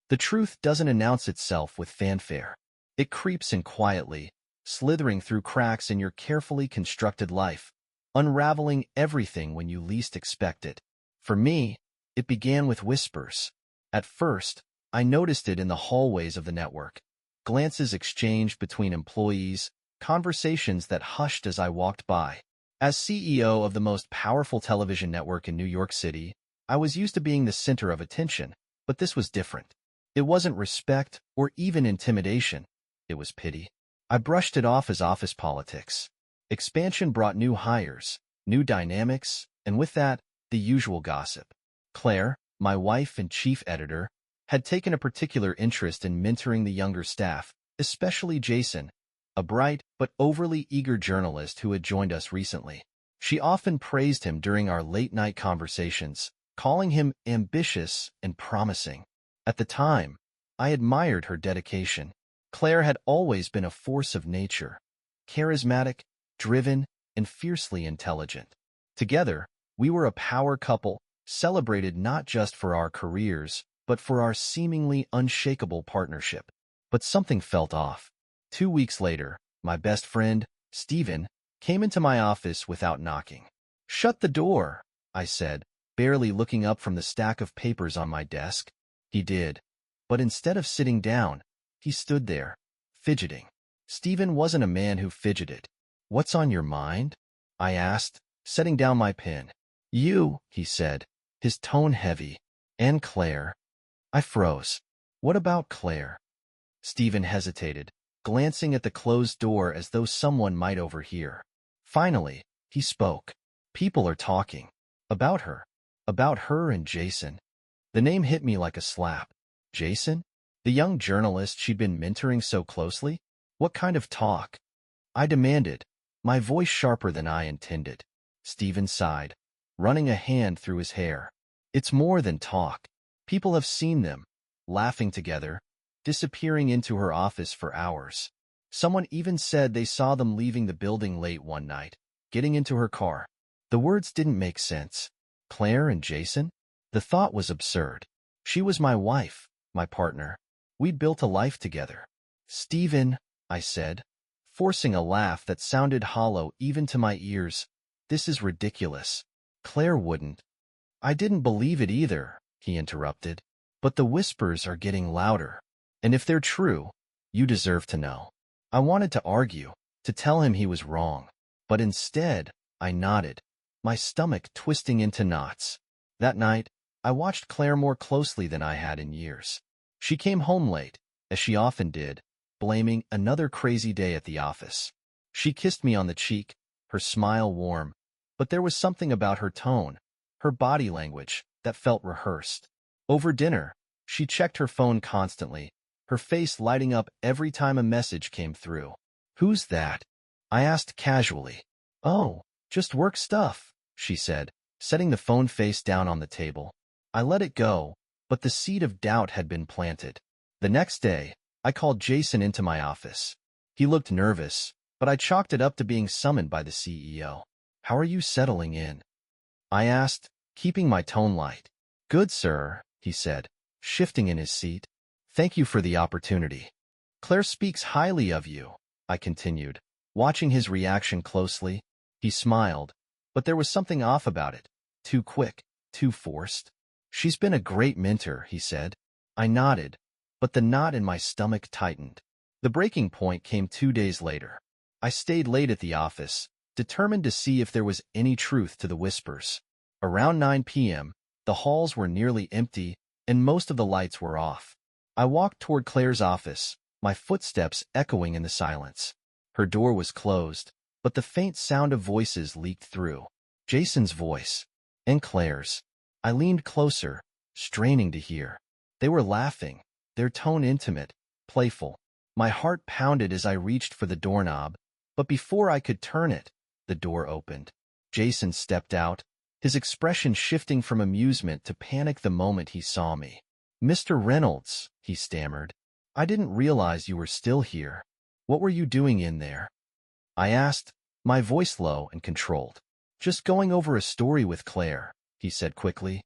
The truth doesn't announce itself with fanfare. It creeps in quietly, slithering through cracks in your carefully constructed life, unraveling everything when you least expect it. For me, it began with whispers. At first, I noticed it in the hallways of the network. Glances exchanged between employees, conversations that hushed as I walked by. As CEO of the most powerful television network in New York City, I was used to being the center of attention, but this was different. It wasn't respect or even intimidation. It was pity. I brushed it off as office politics. Expansion brought new hires, new dynamics, and with that, the usual gossip. Claire, my wife and chief editor, had taken a particular interest in mentoring the younger staff, especially Jason, a bright but overly eager journalist who had joined us recently. She often praised him during our late-night conversations, calling him ambitious and promising. At the time, I admired her dedication. Claire had always been a force of nature, charismatic, driven, and fiercely intelligent. Together, we were a power couple, celebrated not just for our careers, but for our seemingly unshakable partnership. But something felt off. 2 weeks later, my best friend, Stephen, came into my office without knocking. "Shut the door," I said, barely looking up from the stack of papers on my desk. He did. But instead of sitting down, he stood there, fidgeting. Stephen wasn't a man who fidgeted. "What's on your mind?" I asked, setting down my pen. "You," he said, his tone heavy. "And Claire." I froze. "What about Claire?" Stephen hesitated, glancing at the closed door as though someone might overhear. Finally, he spoke. "People are talking. About her. About her and Jason." The name hit me like a slap. Jason? The young journalist she'd been mentoring so closely? What kind of talk? I demanded, my voice sharper than I intended. Stephen sighed, running a hand through his hair. "It's more than talk. People have seen them, laughing together, disappearing into her office for hours. Someone even said they saw them leaving the building late one night, getting into her car." The words didn't make sense. Claire and Jason? The thought was absurd. She was my wife, my partner. We'd built a life together. "Stephen," I said, forcing a laugh that sounded hollow even to my ears, "this is ridiculous. Claire wouldn't." "I didn't believe it either," he interrupted. "But the whispers are getting louder. And if they're true, you deserve to know." I wanted to argue, to tell him he was wrong. But instead, I nodded, my stomach twisting into knots. That night, I watched Claire more closely than I had in years. She came home late, as she often did, blaming another crazy day at the office. She kissed me on the cheek, her smile warm, but there was something about her tone, her body language, that felt rehearsed. Over dinner, she checked her phone constantly, her face lighting up every time a message came through. "Who's that?" I asked casually. "Oh, just work stuff," she said, setting the phone face down on the table. I let it go, but the seed of doubt had been planted. The next day, I called Jason into my office. He looked nervous, but I chalked it up to being summoned by the CEO. "How are you settling in?" I asked, keeping my tone light. "Good, sir," he said, shifting in his seat. "Thank you for the opportunity." "Claire speaks highly of you," I continued, watching his reaction closely. He smiled, but there was something off about it. Too quick, too forced. "She's been a great mentor," he said. I nodded, but the knot in my stomach tightened. The breaking point came 2 days later. I stayed late at the office, determined to see if there was any truth to the whispers. Around 9 p.m., the halls were nearly empty, and most of the lights were off. I walked toward Claire's office, my footsteps echoing in the silence. Her door was closed, but the faint sound of voices leaked through. Jason's voice, and Claire's. I leaned closer, straining to hear. They were laughing, their tone intimate, playful. My heart pounded as I reached for the doorknob, but before I could turn it, the door opened. Jason stepped out, his expression shifting from amusement to panic the moment he saw me. "Mr. Reynolds," he stammered, "I didn't realize you were still here. What were you doing in there?" I asked, my voice low and controlled. "Just going over a story with Claire," he said quickly.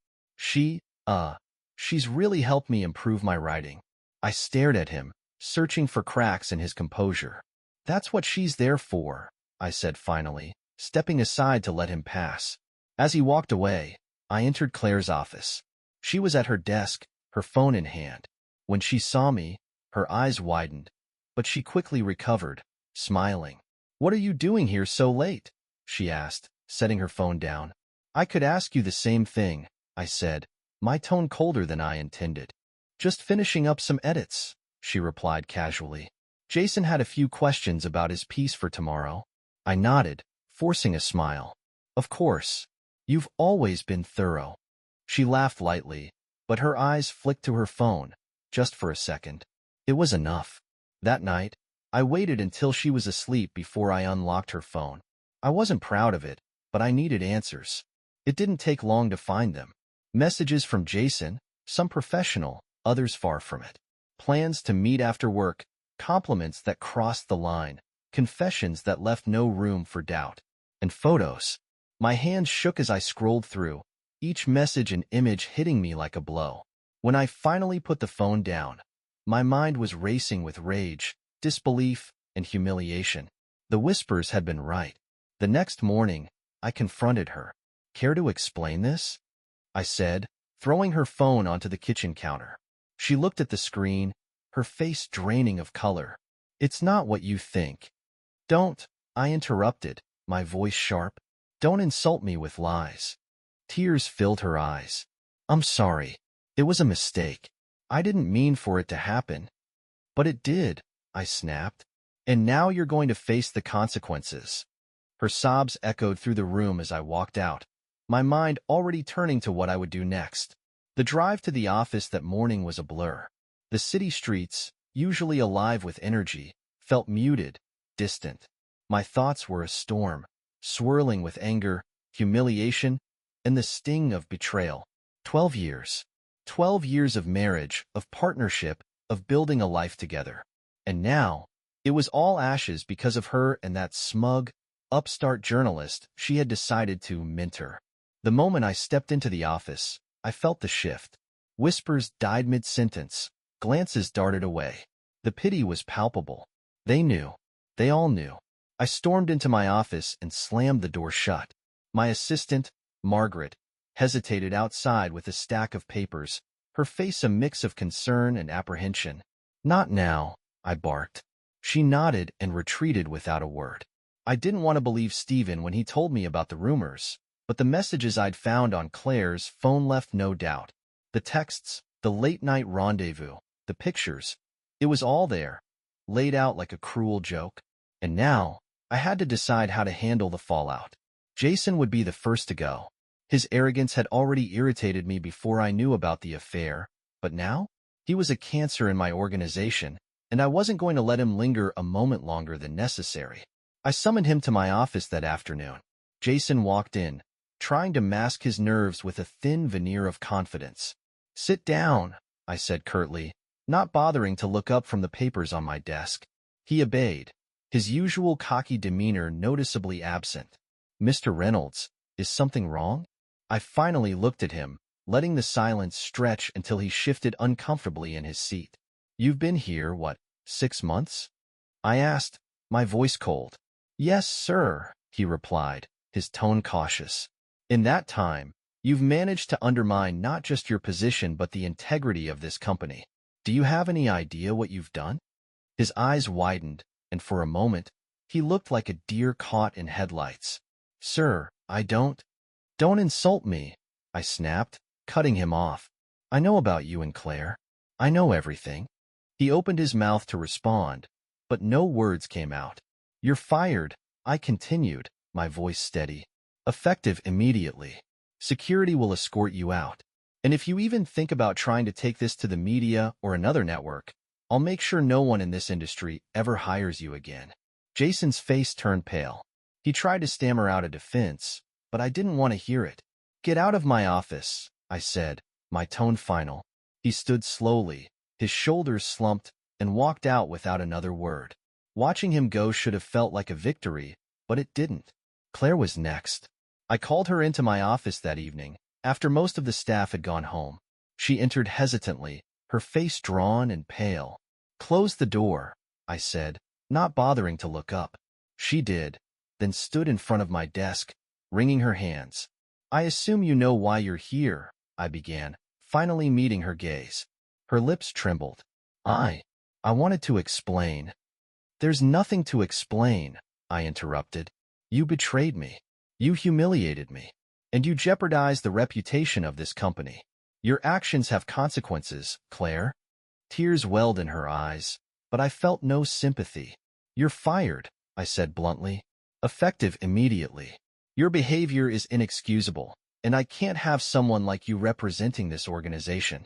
She's really helped me improve my writing. I stared at him, searching for cracks in his composure. That's what she's there for, I said finally, stepping aside to let him pass. As he walked away, I entered Claire's office. She was at her desk, her phone in hand. When she saw me, her eyes widened, but she quickly recovered, smiling. "What are you doing here so late?" she asked, setting her phone down. "I could ask you the same thing," I said, my tone colder than I intended. "Just finishing up some edits," she replied casually. "Jason had a few questions about his piece for tomorrow." I nodded, forcing a smile. "Of course. You've always been thorough." She laughed lightly, but her eyes flicked to her phone, just for a second. It was enough. That night, I waited until she was asleep before I unlocked her phone. I wasn't proud of it, but I needed answers. It didn't take long to find them. Messages from Jason, some professional, others far from it. Plans to meet after work, compliments that crossed the line, confessions that left no room for doubt, and photos. My hands shook as I scrolled through, each message and image hitting me like a blow. When I finally put the phone down, my mind was racing with rage, disbelief, and humiliation. The whispers had been right. The next morning, I confronted her. "Care to explain this?" I said, throwing her phone onto the kitchen counter. She looked at the screen, her face draining of color. "It's not what you think." "Don't," I interrupted, my voice sharp. "Don't insult me with lies." Tears filled her eyes. "I'm sorry. It was a mistake. I didn't mean for it to happen." "But it did," I snapped. "And now you're going to face the consequences." Her sobs echoed through the room as I walked out, my mind already turning to what I would do next. The drive to the office that morning was a blur. The city streets, usually alive with energy, felt muted, distant. My thoughts were a storm, swirling with anger, humiliation, and the sting of betrayal. 12 years. 12 years of marriage, of partnership, of building a life together. And now, it was all ashes because of her and that smug, upstart journalist she had decided to mentor. The moment I stepped into the office, I felt the shift. Whispers died mid-sentence. Glances darted away. The pity was palpable. They knew. They all knew. I stormed into my office and slammed the door shut. My assistant, Margaret, hesitated outside with a stack of papers, her face a mix of concern and apprehension. "Not now," I barked. She nodded and retreated without a word. I didn't want to believe Stephen when he told me about the rumors, but the messages I'd found on Claire's phone left no doubt. The texts, the late-night rendezvous, the pictures, it was all there, laid out like a cruel joke. And now, I had to decide how to handle the fallout. Jason would be the first to go. His arrogance had already irritated me before I knew about the affair, but now? He was a cancer in my organization, and I wasn't going to let him linger a moment longer than necessary. I summoned him to my office that afternoon. Jason walked in, trying to mask his nerves with a thin veneer of confidence. "Sit down," I said curtly, not bothering to look up from the papers on my desk. He obeyed, his usual cocky demeanor noticeably absent. "Mr. Reynolds, is something wrong?" I finally looked at him, letting the silence stretch until he shifted uncomfortably in his seat. "You've been here, what, 6 months?" I asked, my voice cold. "Yes, sir," he replied, his tone cautious. "In that time, you've managed to undermine not just your position but the integrity of this company. Do you have any idea what you've done?" His eyes widened, and for a moment, he looked like a deer caught in headlights. "Sir, I don't." "Don't insult me," I snapped, cutting him off. "I know about you and Claire. I know everything." He opened his mouth to respond, but no words came out. "You're fired," I continued, my voice steady. "Effective immediately. Security will escort you out. And if you even think about trying to take this to the media or another network, I'll make sure no one in this industry ever hires you again." Jason's face turned pale. He tried to stammer out a defense, but I didn't want to hear it. "Get out of my office," I said, my tone final. He stood slowly, his shoulders slumped, and walked out without another word. Watching him go should have felt like a victory, but it didn't. Claire was next. I called her into my office that evening, after most of the staff had gone home. She entered hesitantly, her face drawn and pale. "Close the door," I said, not bothering to look up. She did, then stood in front of my desk, wringing her hands. "I assume you know why you're here," I began, finally meeting her gaze. Her lips trembled. I wanted to explain. "There's nothing to explain," I interrupted. "You betrayed me. You humiliated me. And you jeopardized the reputation of this company. Your actions have consequences, Claire." Tears welled in her eyes, but I felt no sympathy. "You're fired," I said bluntly. "Effective immediately. Your behavior is inexcusable, and I can't have someone like you representing this organization."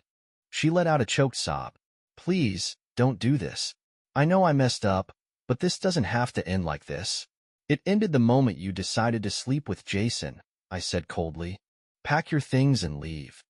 She let out a choked sob. "Please, don't do this. I know I messed up, but this doesn't have to end like this." "It ended the moment you decided to sleep with Jason," I said coldly. "Pack your things and leave."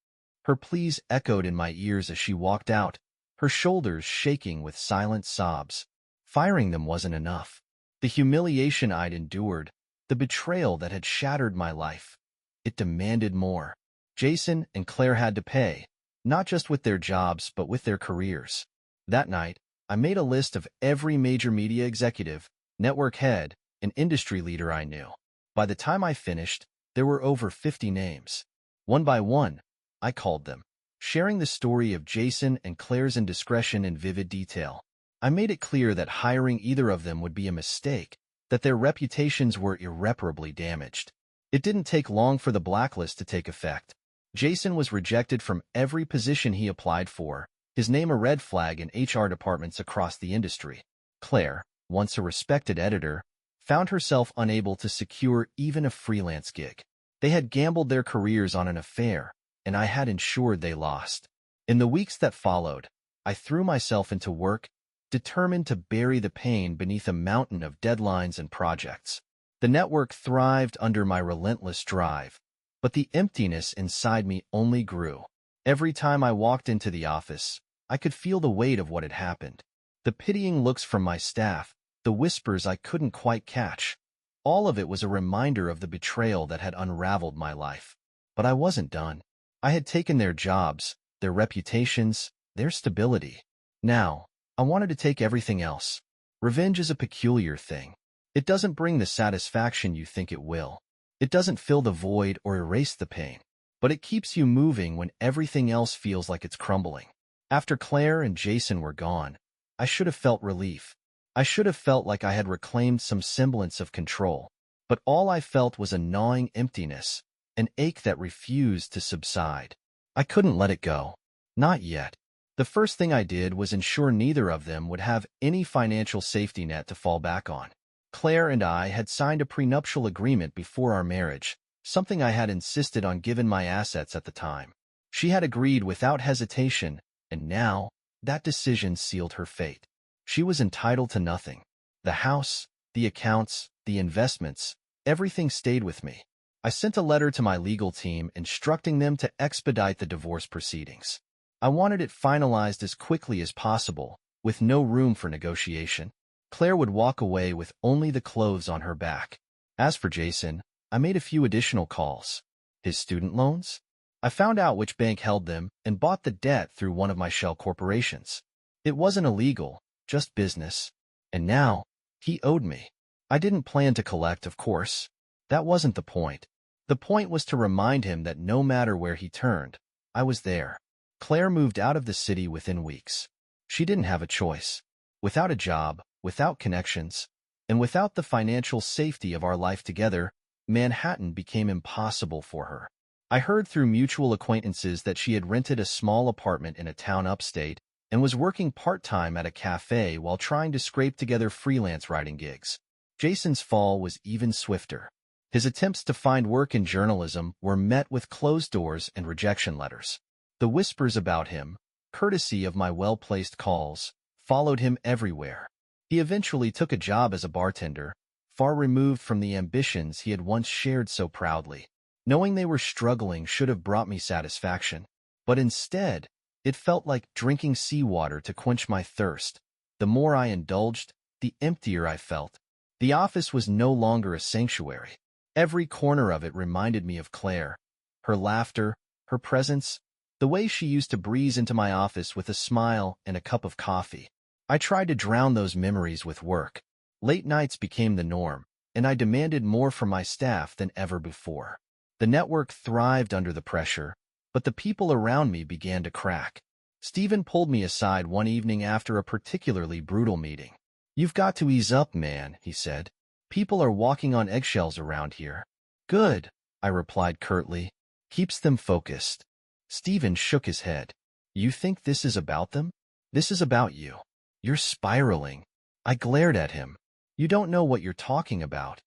Her pleas echoed in my ears as she walked out, her shoulders shaking with silent sobs. Firing them wasn't enough. The humiliation I'd endured, the betrayal that had shattered my life, it demanded more. Jason and Claire had to pay, not just with their jobs but with their careers. That night, I made a list of every major media executive, network head, and industry leader I knew. By the time I finished, there were over 50 names. One by one, I called them, sharing the story of Jason and Claire's indiscretion in vivid detail. I made it clear that hiring either of them would be a mistake, that their reputations were irreparably damaged. It didn't take long for the blacklist to take effect. Jason was rejected from every position he applied for, his name a red flag in HR departments across the industry. Claire, once a respected editor, found herself unable to secure even a freelance gig. They had gambled their careers on an affair, and I had ensured they lost. In the weeks that followed, I threw myself into work, determined to bury the pain beneath a mountain of deadlines and projects. The network thrived under my relentless drive, but the emptiness inside me only grew. Every time I walked into the office, I could feel the weight of what had happened. The pitying looks from my staff, the whispers I couldn't quite catch. All of it was a reminder of the betrayal that had unraveled my life. But I wasn't done. I had taken their jobs, their reputations, their stability. Now, I wanted to take everything else. Revenge is a peculiar thing. It doesn't bring the satisfaction you think it will. It doesn't fill the void or erase the pain. But it keeps you moving when everything else feels like it's crumbling. After Claire and Jason were gone, I should have felt relief. I should have felt like I had reclaimed some semblance of control. But all I felt was a gnawing emptiness, an ache that refused to subside. I couldn't let it go. Not yet. The first thing I did was ensure neither of them would have any financial safety net to fall back on. Claire and I had signed a prenuptial agreement before our marriage, something I had insisted on given my assets at the time. She had agreed without hesitation, and now, that decision sealed her fate. She was entitled to nothing. The house, the accounts, the investments, everything stayed with me. I sent a letter to my legal team instructing them to expedite the divorce proceedings. I wanted it finalized as quickly as possible, with no room for negotiation. Claire would walk away with only the clothes on her back. As for Jason, I made a few additional calls. His student loans? I found out which bank held them and bought the debt through one of my shell corporations. It wasn't illegal, just business. And now, he owed me. I didn't plan to collect, of course. That wasn't the point. The point was to remind him that no matter where he turned, I was there. Claire moved out of the city within weeks. She didn't have a choice. Without a job, without connections, and without the financial safety of our life together, Manhattan became impossible for her. I heard through mutual acquaintances that she had rented a small apartment in a town upstate and was working part-time at a cafe while trying to scrape together freelance writing gigs. Jason's fall was even swifter. His attempts to find work in journalism were met with closed doors and rejection letters. The whispers about him, courtesy of my well-placed calls, followed him everywhere. He eventually took a job as a bartender, far removed from the ambitions he had once shared so proudly. Knowing they were struggling should have brought me satisfaction, but instead, it felt like drinking seawater to quench my thirst. The more I indulged, the emptier I felt. The office was no longer a sanctuary. Every corner of it reminded me of Claire, her laughter, her presence, The way she used to breeze into my office with a smile and a cup of coffee. I tried to drown those memories with work. Late nights became the norm, and I demanded more from my staff than ever before. The network thrived under the pressure, but the people around me began to crack. Stephen pulled me aside one evening after a particularly brutal meeting. "You've got to ease up, man," he said. "People are walking on eggshells around here." "Good," I replied curtly. "Keeps them focused." Stephen shook his head. "You think this is about them? This is about you. You're spiraling." I glared at him. "You don't know what you're talking about."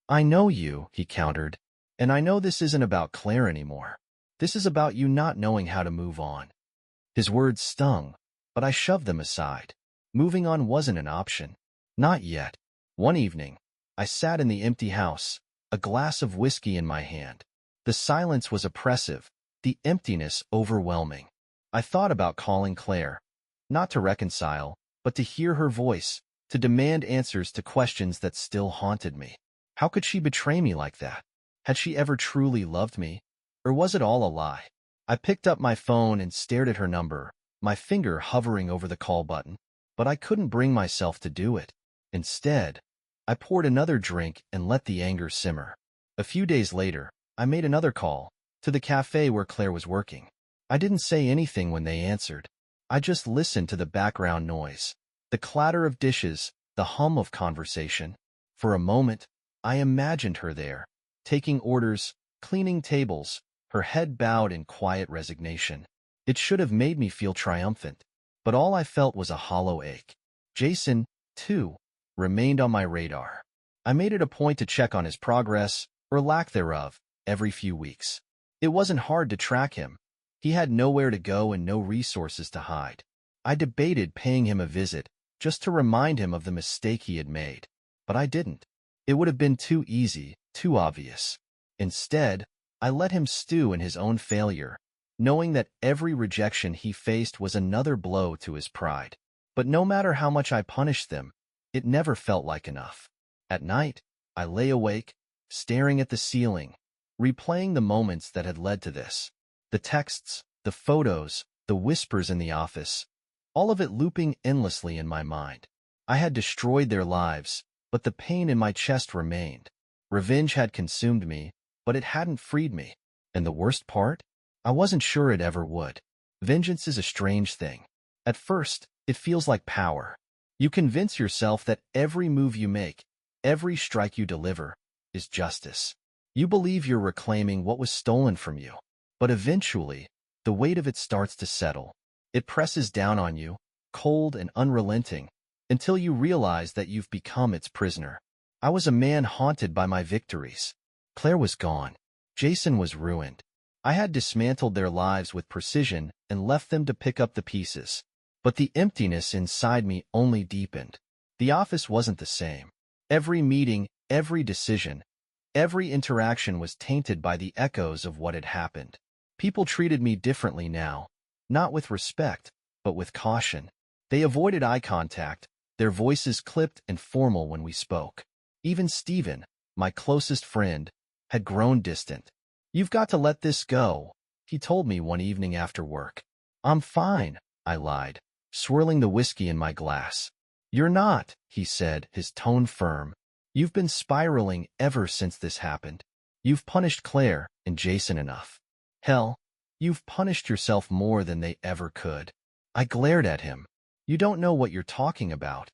"I know you," he countered. "And I know this isn't about Claire anymore. This is about you not knowing how to move on." His words stung, but I shoved them aside. Moving on wasn't an option. Not yet. One evening, I sat in the empty house, a glass of whiskey in my hand. The silence was oppressive, the emptiness overwhelming. I thought about calling Claire, not to reconcile, but to hear her voice, to demand answers to questions that still haunted me. How could she betray me like that? Had she ever truly loved me? Or was it all a lie? I picked up my phone and stared at her number, my finger hovering over the call button, but I couldn't bring myself to do it. Instead, I poured another drink and let the anger simmer. A few days later, I made another call, to the cafe where Claire was working. I didn't say anything when they answered. I just listened to the background noise, the clatter of dishes, the hum of conversation. For a moment, I imagined her there, taking orders, cleaning tables, her head bowed in quiet resignation. It should have made me feel triumphant, but all I felt was a hollow ache. Jason, too, remained on my radar. I made it a point to check on his progress, or lack thereof, every few weeks. It wasn't hard to track him. He had nowhere to go and no resources to hide. I debated paying him a visit, just to remind him of the mistake he had made. But I didn't. It would have been too easy, too obvious. Instead, I let him stew in his own failure, knowing that every rejection he faced was another blow to his pride. But no matter how much I punished them, it never felt like enough. At night, I lay awake, staring at the ceiling, replaying the moments that had led to this. The texts, the photos, the whispers in the office, all of it looping endlessly in my mind. I had destroyed their lives, but the pain in my chest remained. Revenge had consumed me, but it hadn't freed me. And the worst part? I wasn't sure it ever would. Vengeance is a strange thing. At first, it feels like power. You convince yourself that every move you make, every strike you deliver, is justice. You believe you're reclaiming what was stolen from you. But eventually, the weight of it starts to settle. It presses down on you, cold and unrelenting, until you realize that you've become its prisoner. I was a man haunted by my victories. Claire was gone. Jason was ruined. I had dismantled their lives with precision and left them to pick up the pieces. But the emptiness inside me only deepened. The office wasn't the same. Every meeting, every decision, every interaction was tainted by the echoes of what had happened. People treated me differently now, not with respect, but with caution. They avoided eye contact, their voices clipped and formal when we spoke. Even Stephen, my closest friend, had grown distant. "You've got to let this go," he told me one evening after work. "I'm fine," I lied, swirling the whiskey in my glass. "You're not," he said, his tone firm. "You've been spiraling ever since this happened. You've punished Claire and Jason enough. Hell, you've punished yourself more than they ever could." I glared at him. "You don't know what you're talking about."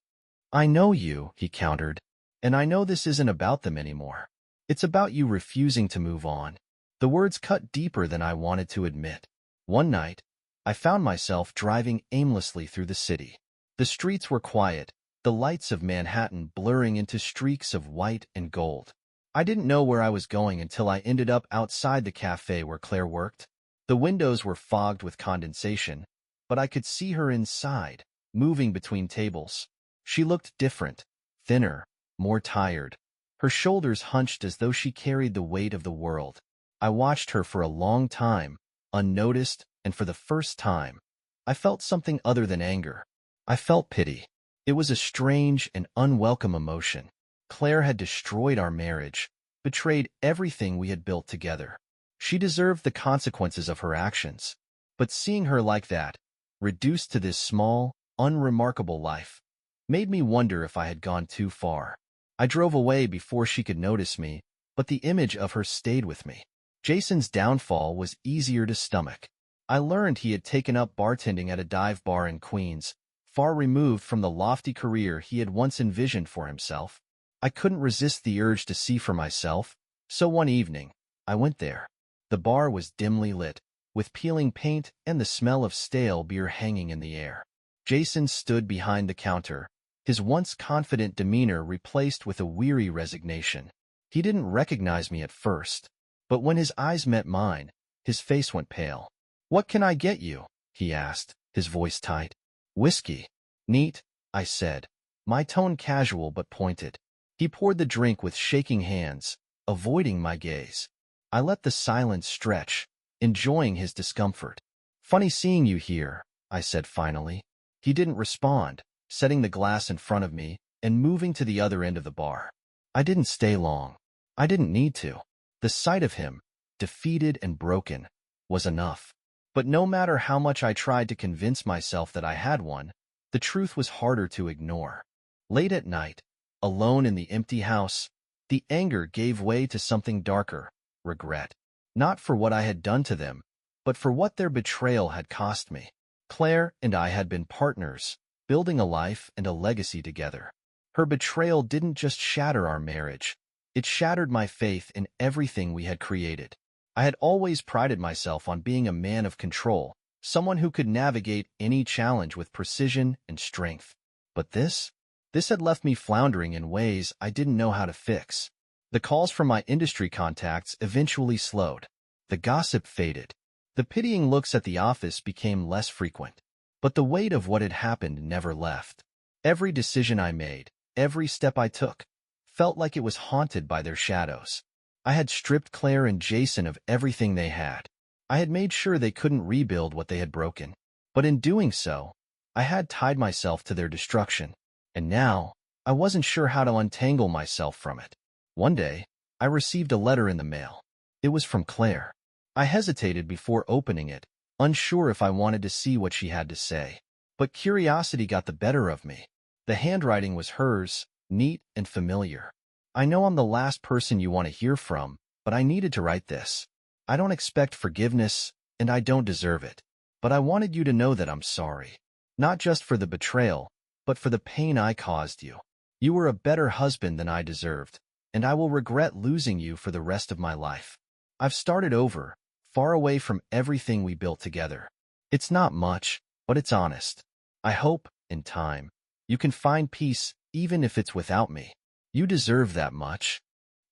"I know you," he countered, "and I know this isn't about them anymore. It's about you refusing to move on." The words cut deeper than I wanted to admit. One night, I found myself driving aimlessly through the city. The streets were quiet, the lights of Manhattan blurring into streaks of white and gold. I didn't know where I was going until I ended up outside the cafe where Claire worked. The windows were fogged with condensation, but I could see her inside, moving between tables. She looked different, thinner, more tired. Her shoulders hunched as though she carried the weight of the world. I watched her for a long time, unnoticed, and for the first time, I felt something other than anger. I felt pity. It was a strange and unwelcome emotion. Claire had destroyed our marriage, betrayed everything we had built together. She deserved the consequences of her actions. But seeing her like that, reduced to this small, unremarkable life, made me wonder if I had gone too far. I drove away before she could notice me, but the image of her stayed with me. Jason's downfall was easier to stomach. I learned he had taken up bartending at a dive bar in Queens, far removed from the lofty career he had once envisioned for himself. I couldn't resist the urge to see for myself, so one evening, I went there. The bar was dimly lit, with peeling paint and the smell of stale beer hanging in the air. Jason stood behind the counter, his once confident demeanor replaced with a weary resignation. He didn't recognize me at first, but when his eyes met mine, his face went pale. "What can I get you?" he asked, his voice tight. "Whiskey." "Neat," I said, my tone casual but pointed. He poured the drink with shaking hands, avoiding my gaze. I let the silence stretch, enjoying his discomfort. "Funny seeing you here," I said finally. He didn't respond, setting the glass in front of me and moving to the other end of the bar. I didn't stay long. I didn't need to. The sight of him, defeated and broken, was enough. But no matter how much I tried to convince myself that I had one, the truth was harder to ignore. Late at night, alone in the empty house, the anger gave way to something darker, regret. Not for what I had done to them, but for what their betrayal had cost me. Claire and I had been partners, building a life and a legacy together. Her betrayal didn't just shatter our marriage, it shattered my faith in everything we had created. I had always prided myself on being a man of control, someone who could navigate any challenge with precision and strength. But this had left me floundering in ways I didn't know how to fix. The calls from my industry contacts eventually slowed. The gossip faded. The pitying looks at the office became less frequent. But the weight of what had happened never left. Every decision I made, every step I took, felt like it was haunted by their shadows. I had stripped Claire and Jason of everything they had. I had made sure they couldn't rebuild what they had broken. But in doing so, I had tied myself to their destruction. And now, I wasn't sure how to untangle myself from it. One day, I received a letter in the mail. It was from Claire. I hesitated before opening it, unsure if I wanted to see what she had to say. But curiosity got the better of me. The handwriting was hers, neat and familiar. "I know I'm the last person you want to hear from, but I needed to write this. I don't expect forgiveness, and I don't deserve it. But I wanted you to know that I'm sorry. Not just for the betrayal, but for the pain I caused you. You were a better husband than I deserved, and I will regret losing you for the rest of my life. I've started over, far away from everything we built together. It's not much, but it's honest. I hope, in time, you can find peace even if it's without me. You deserve that much."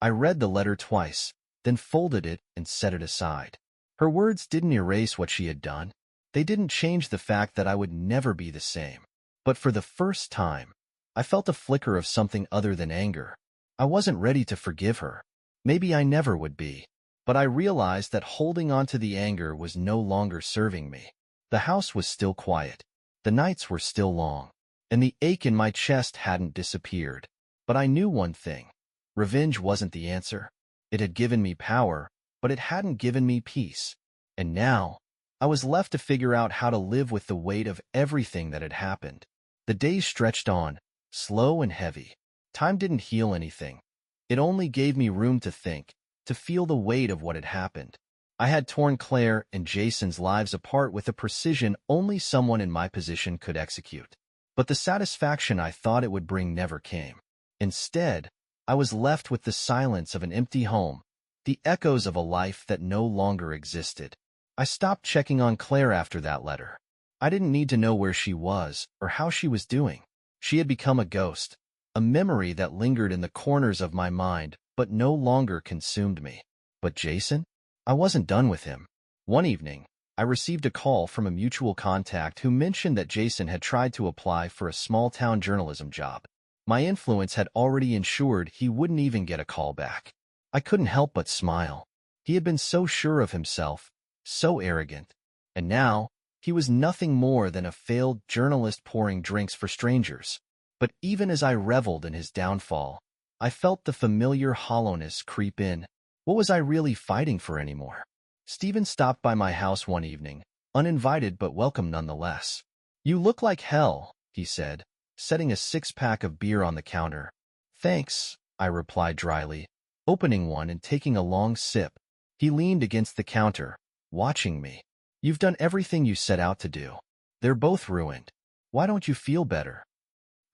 I read the letter twice, then folded it and set it aside. Her words didn't erase what she had done. They didn't change the fact that I would never be the same. But for the first time, I felt a flicker of something other than anger. I wasn't ready to forgive her. Maybe I never would be. But I realized that holding on to the anger was no longer serving me. The house was still quiet. The nights were still long. And the ache in my chest hadn't disappeared. But I knew one thing. Revenge wasn't the answer. It had given me power, but it hadn't given me peace. And now, I was left to figure out how to live with the weight of everything that had happened. The days stretched on, slow and heavy. Time didn't heal anything. It only gave me room to think, to feel the weight of what had happened. I had torn Claire and Jason's lives apart with a precision only someone in my position could execute. But the satisfaction I thought it would bring never came. Instead, I was left with the silence of an empty home, the echoes of a life that no longer existed. I stopped checking on Claire after that letter. I didn't need to know where she was or how she was doing. She had become a ghost, a memory that lingered in the corners of my mind but no longer consumed me. But Jason? I wasn't done with him. One evening, I received a call from a mutual contact who mentioned that Jason had tried to apply for a small-town journalism job. My influence had already ensured he wouldn't even get a call back. I couldn't help but smile. He had been so sure of himself, so arrogant. And now, he was nothing more than a failed journalist pouring drinks for strangers. But even as I reveled in his downfall, I felt the familiar hollowness creep in. What was I really fighting for anymore? Stephen stopped by my house one evening, uninvited but welcome nonetheless. "You look like hell," he said, setting a six-pack of beer on the counter. "Thanks," I replied dryly, opening one and taking a long sip. He leaned against the counter, watching me. "You've done everything you set out to do. They're both ruined. Why don't you feel better?"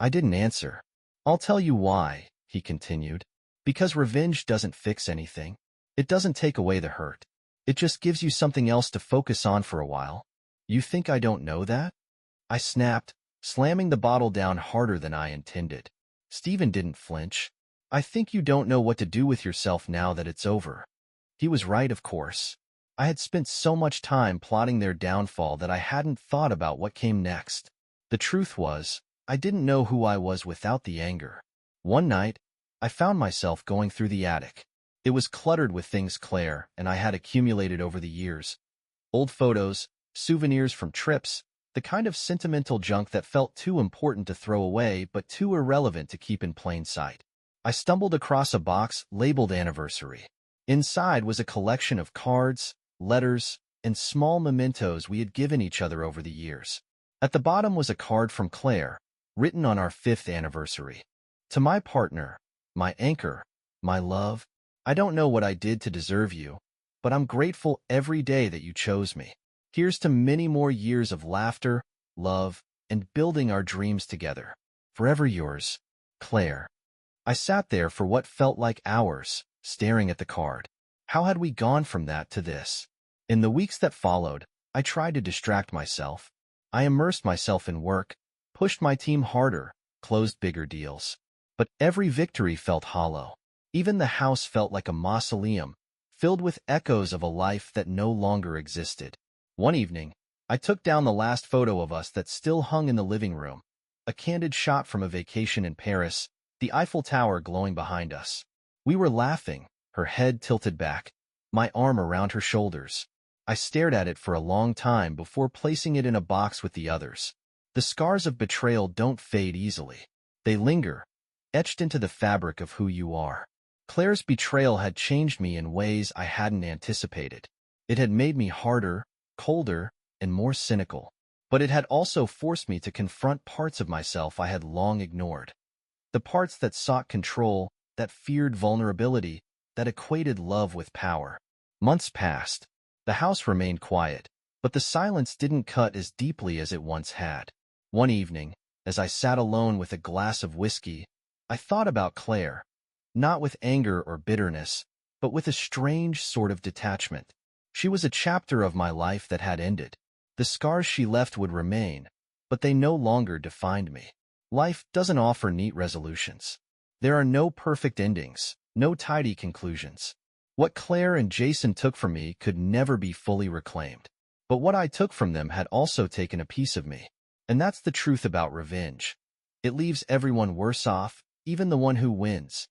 I didn't answer. "I'll tell you why," he continued. "Because revenge doesn't fix anything. It doesn't take away the hurt. It just gives you something else to focus on for a while." "You think I don't know that?" I snapped, slamming the bottle down harder than I intended. Stephen didn't flinch. "I think you don't know what to do with yourself now that it's over." He was right, of course. I had spent so much time plotting their downfall that I hadn't thought about what came next. The truth was, I didn't know who I was without the anger. One night, I found myself going through the attic. It was cluttered with things Claire and I had accumulated over the years. Old photos, souvenirs from trips, the kind of sentimental junk that felt too important to throw away but too irrelevant to keep in plain sight. I stumbled across a box labeled Anniversary. Inside was a collection of cards, letters, and small mementos we had given each other over the years. At the bottom was a card from Claire, written on our 5th anniversary. "To my partner, my anchor, my love, I don't know what I did to deserve you, but I'm grateful every day that you chose me. Here's to many more years of laughter, love, and building our dreams together. Forever yours, Claire." I sat there for what felt like hours, staring at the card. How had we gone from that to this? In the weeks that followed, I tried to distract myself. I immersed myself in work, pushed my team harder, closed bigger deals. But every victory felt hollow. Even the house felt like a mausoleum, filled with echoes of a life that no longer existed. One evening, I took down the last photo of us that still hung in the living room. A candid shot from a vacation in Paris, the Eiffel Tower glowing behind us. We were laughing, her head tilted back, my arm around her shoulders. I stared at it for a long time before placing it in a box with the others. The scars of betrayal don't fade easily. They linger, etched into the fabric of who you are. Claire's betrayal had changed me in ways I hadn't anticipated. It had made me harder, colder, and more cynical. But it had also forced me to confront parts of myself I had long ignored. The parts that sought control, that feared vulnerability, that equated love with power. Months passed. The house remained quiet, but the silence didn't cut as deeply as it once had. One evening, as I sat alone with a glass of whiskey, I thought about Claire, not with anger or bitterness, but with a strange sort of detachment. She was a chapter of my life that had ended. The scars she left would remain, but they no longer defined me. Life doesn't offer neat resolutions. There are no perfect endings, no tidy conclusions. What Claire and Jason took from me could never be fully reclaimed. But what I took from them had also taken a piece of me. And that's the truth about revenge. It leaves everyone worse off, even the one who wins.